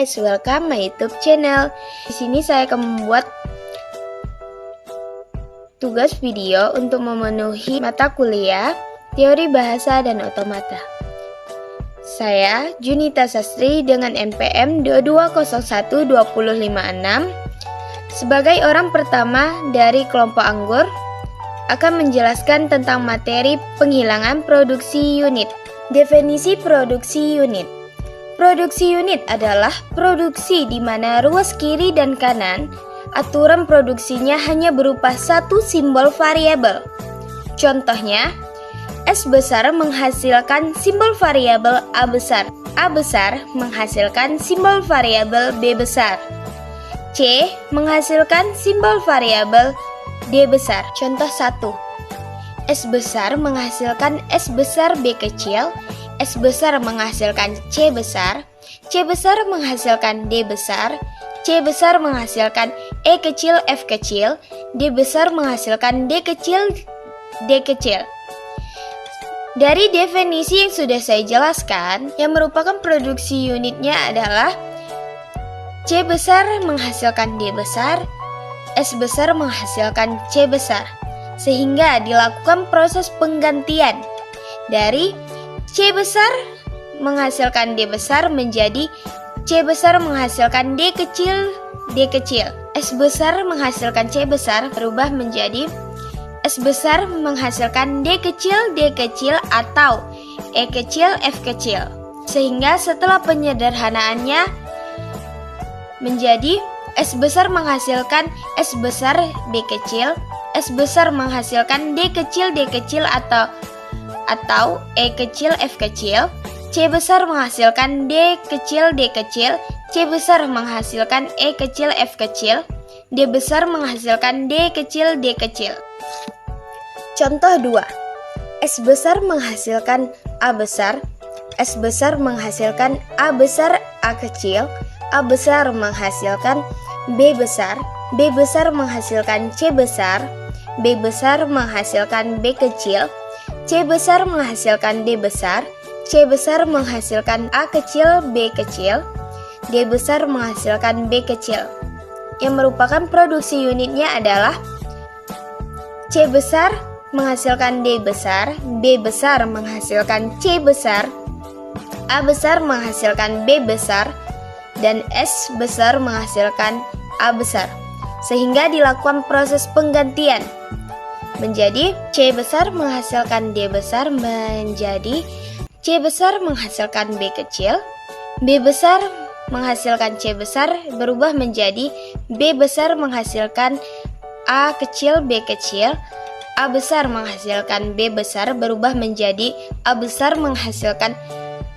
guys, welcome my YouTube channel. Di sini saya akan membuat tugas video untuk memenuhi mata kuliah Teori Bahasa dan Otomata. Saya Junita Sastri dengan NPM 22012056 sebagai orang pertama dari kelompok Anggur akan menjelaskan tentang materi penghilangan produksi unit. Definisi produksi unit. Produksi unit adalah produksi di mana ruas kiri dan kanan aturan produksinya hanya berupa satu simbol variabel. Contohnya, S besar menghasilkan simbol variabel A besar. A besar menghasilkan simbol variabel B besar. C menghasilkan simbol variabel D besar. Contoh 1. S besar menghasilkan S besar B kecil, S besar menghasilkan C besar, C besar menghasilkan D besar, C besar menghasilkan E kecil F kecil, D besar menghasilkan D kecil D kecil. Dari definisi yang sudah saya jelaskan, yang merupakan produksi unitnya adalah C besar menghasilkan D besar, S besar menghasilkan C besar, sehingga dilakukan proses penggantian dari C besar menghasilkan D besar menjadi C besar menghasilkan D kecil D kecil. S besar menghasilkan C besar berubah menjadi S besar menghasilkan D kecil atau E kecil F kecil. Sehingga setelah penyederhanaannya menjadi S besar menghasilkan S besar B kecil, S besar menghasilkan D kecil atau E kecil F kecil, C besar menghasilkan D kecil, C besar menghasilkan E kecil F kecil, D besar menghasilkan D kecil. Contoh 2. S besar menghasilkan A besar, S besar menghasilkan A besar A kecil, A besar menghasilkan B besar, B besar menghasilkan C besar, B besar menghasilkan B kecil, C besar menghasilkan D besar, C besar menghasilkan A kecil, B kecil, D besar menghasilkan B kecil. Yang merupakan produksi unitnya adalah C besar menghasilkan D besar, B besar menghasilkan C besar, A besar menghasilkan B besar, dan S besar menghasilkan A besar. Sehingga dilakukan proses penggantian menjadi C besar menghasilkan D besar menjadi C besar menghasilkan B kecil, B besar menghasilkan C besar berubah menjadi B besar menghasilkan A kecil B kecil, A besar menghasilkan B besar berubah menjadi A besar menghasilkan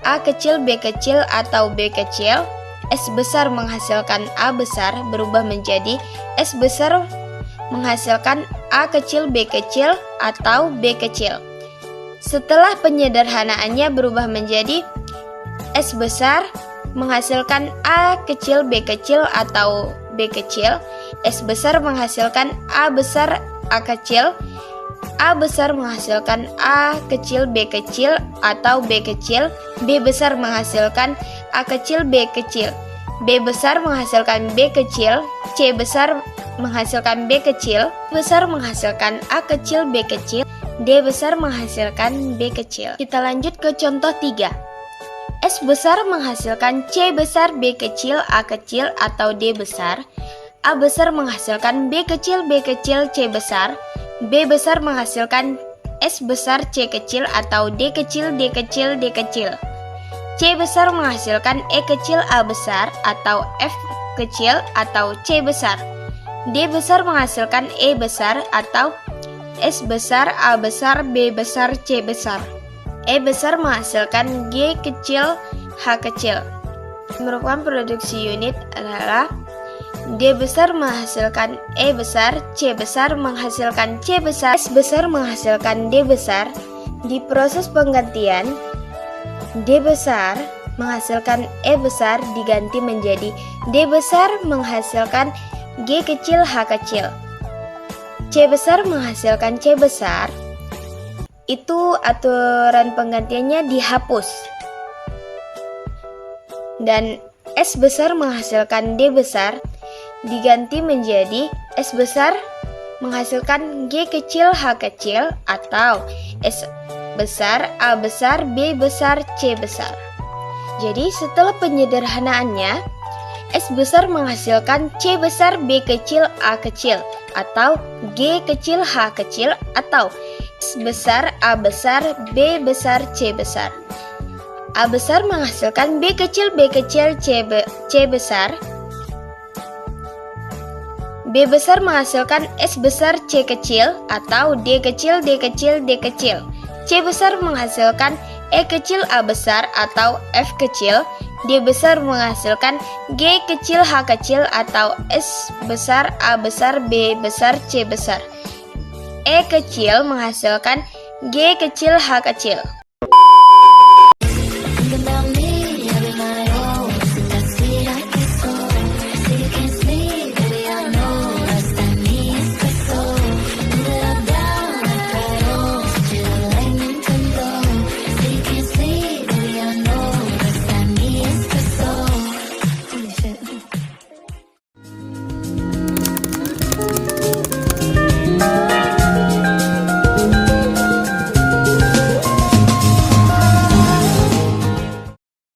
A kecil B kecil atau B kecil, S besar menghasilkan A besar berubah menjadi S besar menghasilkan A kecil B kecil atau B kecil. Setelah penyederhanaannya berubah menjadi S besar menghasilkan A kecil B kecil atau B kecil, S besar menghasilkan A besar A kecil, A besar menghasilkan A kecil B kecil atau B kecil, B besar menghasilkan A kecil B kecil, B besar menghasilkan B kecil, C besar menghasilkan B kecil, besar menghasilkan A kecil B kecil, D besar menghasilkan B kecil. Kita lanjut ke contoh 3. S besar menghasilkan C besar B kecil A kecil atau D besar, A besar menghasilkan B kecil C besar, B besar menghasilkan S besar C kecil atau D kecil. C besar menghasilkan E kecil A besar atau F kecil atau C besar. D besar menghasilkan E besar atau S besar A besar B besar C besar. E besar menghasilkan G kecil H kecil. Merupakan produksi unit adalah D besar menghasilkan E besar, C besar menghasilkan C besar, S besar menghasilkan D besar. Di proses penggantian, D besar menghasilkan E besar diganti menjadi D besar menghasilkan G kecil H kecil. C besar menghasilkan C besar. Itu aturan penggantiannya dihapus. Dan S besar menghasilkan D besar diganti menjadi S besar menghasilkan G kecil H kecil atau S besar A besar B besar C besar. Jadi setelah penyederhanaannya, S besar menghasilkan C besar B kecil A kecil atau G kecil H kecil atau S besar A besar B besar C besar. A besar menghasilkan B kecil C besar. B besar menghasilkan S besar C kecil atau D kecil D kecil D kecil. C besar menghasilkan E kecil A besar atau F kecil. D besar menghasilkan G kecil H kecil atau S besar A besar B besar C besar. E kecil menghasilkan G kecil H kecil.